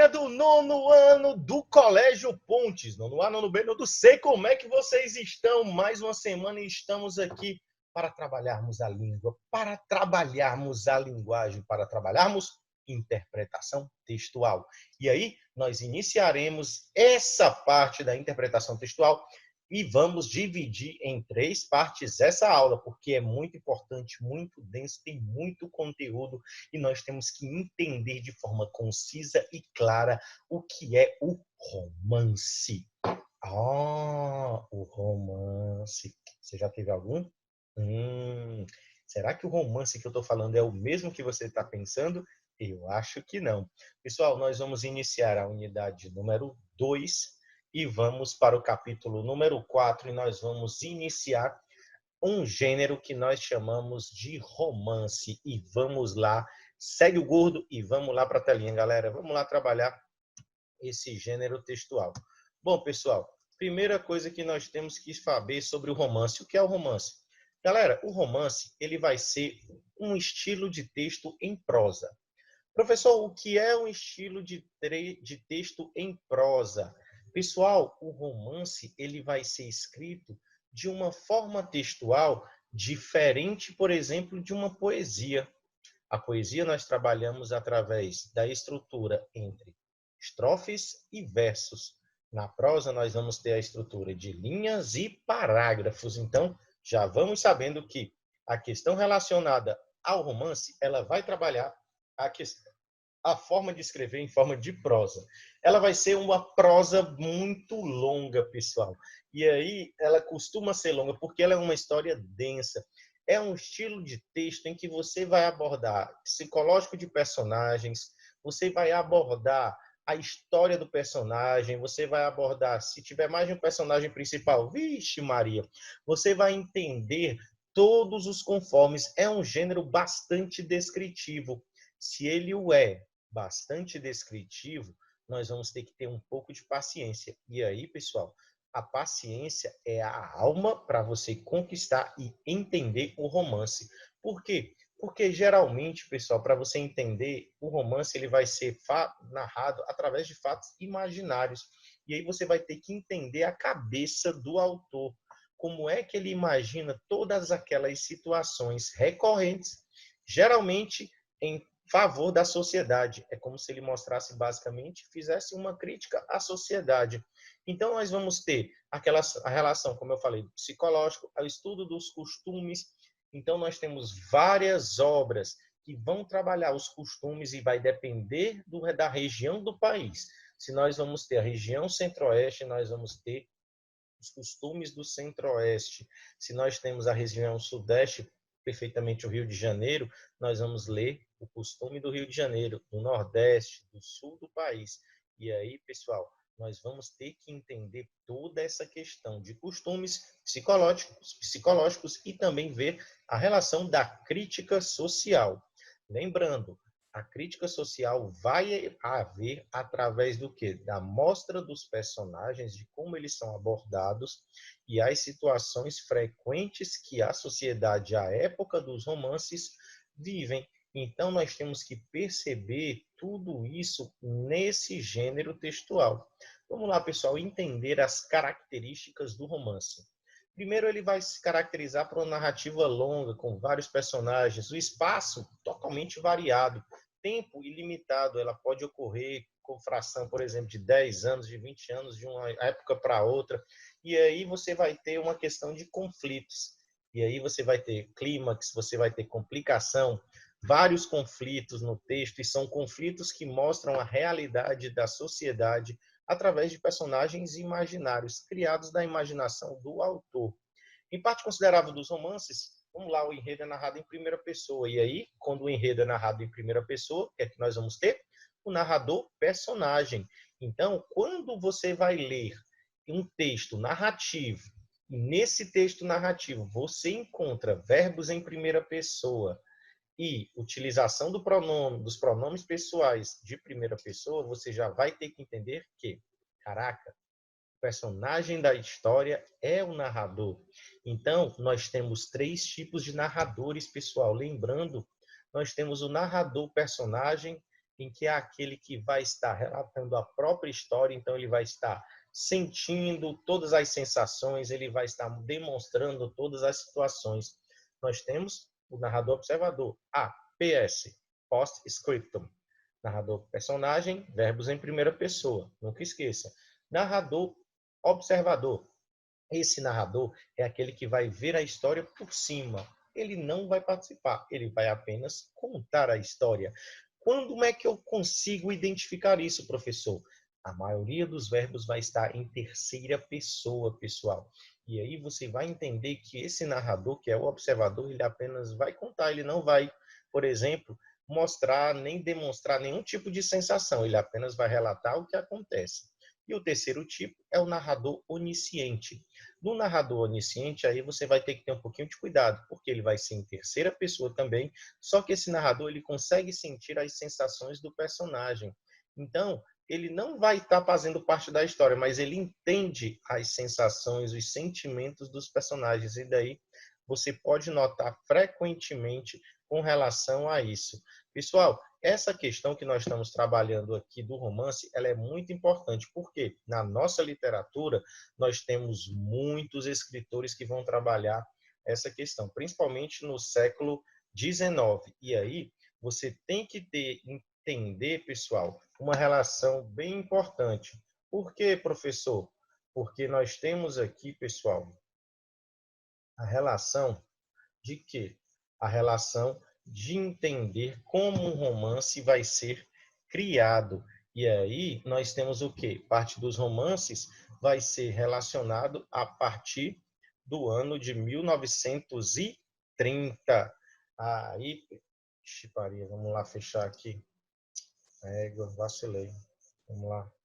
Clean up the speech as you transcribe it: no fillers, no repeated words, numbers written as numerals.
Galera do nono ano do Colégio Pontes, nono A, nono B, nono C, como é que vocês estão? Mais uma semana e estamos aqui para trabalharmos a língua, para trabalharmos a linguagem, para trabalharmos interpretação textual. E aí, nós iniciaremos essa parte da interpretação textual e vamos dividir em 3 partes essa aula, porque é muito importante, muito denso, tem muito conteúdo e nós temos que entender de forma concisa e clara o que é o romance. O romance. Você já teve algum? Será que o romance que eu estou falando é o mesmo que você está pensando? Eu acho que não. Pessoal, nós vamos iniciar a unidade número 2 e vamos para o capítulo número 4 e nós vamos iniciar um gênero que nós chamamos de romance. E vamos lá, segue o gordo e vamos lá para a telinha, galera. Vamos lá trabalhar esse gênero textual. Bom, pessoal, primeira coisa que nós temos que saber sobre o romance. O que é o romance? Galera, o romance ele vai ser um estilo de texto em prosa. Professor, o que é um estilo de texto em prosa? Pessoal, o romance ele vai ser escrito de uma forma textual diferente, por exemplo, de uma poesia. A poesia nós trabalhamos através da estrutura entre estrofes e versos. Na prosa nós vamos ter a estrutura de linhas e parágrafos. Então, já vamos sabendo que a questão relacionada ao romance, ela vai trabalhar a forma de escrever em forma de prosa. Ela vai ser uma prosa muito longa, pessoal. E aí ela costuma ser longa porque ela é uma história densa. É um estilo de texto em que você vai abordar psicológico de personagens, você vai abordar a história do personagem, você vai abordar, se tiver mais de um personagem principal, vixe Maria, você vai entender todos os conformes. É um gênero bastante descritivo. Se ele o é bastante descritivo, nós vamos ter que ter um pouco de paciência. E aí, pessoal, a paciência é a alma para você conquistar e entender o romance. Por quê? Porque geralmente, pessoal, para você entender o romance, ele vai ser narrado através de fatos imaginários. E aí você vai ter que entender a cabeça do autor. Como é que ele imagina todas aquelas situações recorrentes, geralmente em favor da sociedade. É como se ele mostrasse basicamente, fizesse uma crítica à sociedade. Então nós vamos ter a relação, como eu falei, do psicológico, ao estudo dos costumes. Então nós temos várias obras que vão trabalhar os costumes e vai depender da região do país. Se nós vamos ter a região centro-oeste, nós vamos ter os costumes do centro-oeste. Se nós temos a região sudeste, perfeitamente o Rio de Janeiro, nós vamos ler o costume do Rio de Janeiro, do Nordeste, do Sul do país. E aí, pessoal, nós vamos ter que entender toda essa questão de costumes psicológicos e também ver a relação da crítica social. Lembrando, a crítica social vai haver através do quê? Da mostra dos personagens, de como eles são abordados e as situações frequentes que a sociedade, à época dos romances, vivem. Então, nós temos que perceber tudo isso nesse gênero textual. Vamos lá, pessoal, entender as características do romance. Primeiro, ele vai se caracterizar por uma narrativa longa, com vários personagens, o espaço totalmente variado, tempo ilimitado, ela pode ocorrer com fração, por exemplo, de 10 anos, de 20 anos, de uma época para outra, e aí você vai ter uma questão de conflitos, e aí você vai ter clímax, você vai ter complicação, vários conflitos no texto, e são conflitos que mostram a realidade da sociedade através de personagens imaginários, criados da imaginação do autor. Em parte considerável dos romances, vamos lá, o enredo é narrado em primeira pessoa. E aí, quando o enredo é narrado em primeira pessoa, o que é que nós vamos ter? O narrador personagem. Então, quando você vai ler um texto narrativo, e nesse texto narrativo você encontra verbos em primeira pessoa e utilização dos pronomes pessoais de primeira pessoa, você já vai ter que entender que, caraca, o personagem da história é o narrador. Então, nós temos 3 tipos de narradores, pessoal. Lembrando, nós temos o narrador personagem em que é aquele que vai estar relatando a própria história, então ele vai estar sentindo todas as sensações, ele vai estar demonstrando todas as situações. Nós temos o narrador observador, PS, post-scriptum. Narrador personagem, verbos em primeira pessoa, nunca esqueça. Narrador observador. Esse narrador é aquele que vai ver a história por cima. Ele não vai participar, ele vai apenas contar a história. Quando é que eu consigo identificar isso, professor? A maioria dos verbos vai estar em terceira pessoa, pessoal. E aí você vai entender que esse narrador, que é o observador, ele apenas vai contar, ele não vai, por exemplo, mostrar nem demonstrar nenhum tipo de sensação, ele apenas vai relatar o que acontece. E o terceiro tipo é o narrador onisciente. No narrador onisciente, aí você vai ter que ter um pouquinho de cuidado, porque ele vai ser em terceira pessoa também, só que esse narrador ele consegue sentir as sensações do personagem. Então, ele não vai estar fazendo parte da história, mas ele entende as sensações, os sentimentos dos personagens, e daí você pode notar frequentemente com relação a isso. Pessoal, essa questão que nós estamos trabalhando aqui do romance, ela é muito importante, porque na nossa literatura nós temos muitos escritores que vão trabalhar essa questão, principalmente no século XIX. E aí você tem que entender, pessoal, uma relação bem importante. Por quê, professor? Porque nós temos aqui, pessoal, a relação de quê? A relação de entender como um romance vai ser criado. E aí nós temos o quê? Parte dos romances vai ser relacionado a partir do ano de 1930. Aí, Chiparia, vamos lá fechar aqui. Vacilei. Vamos lá.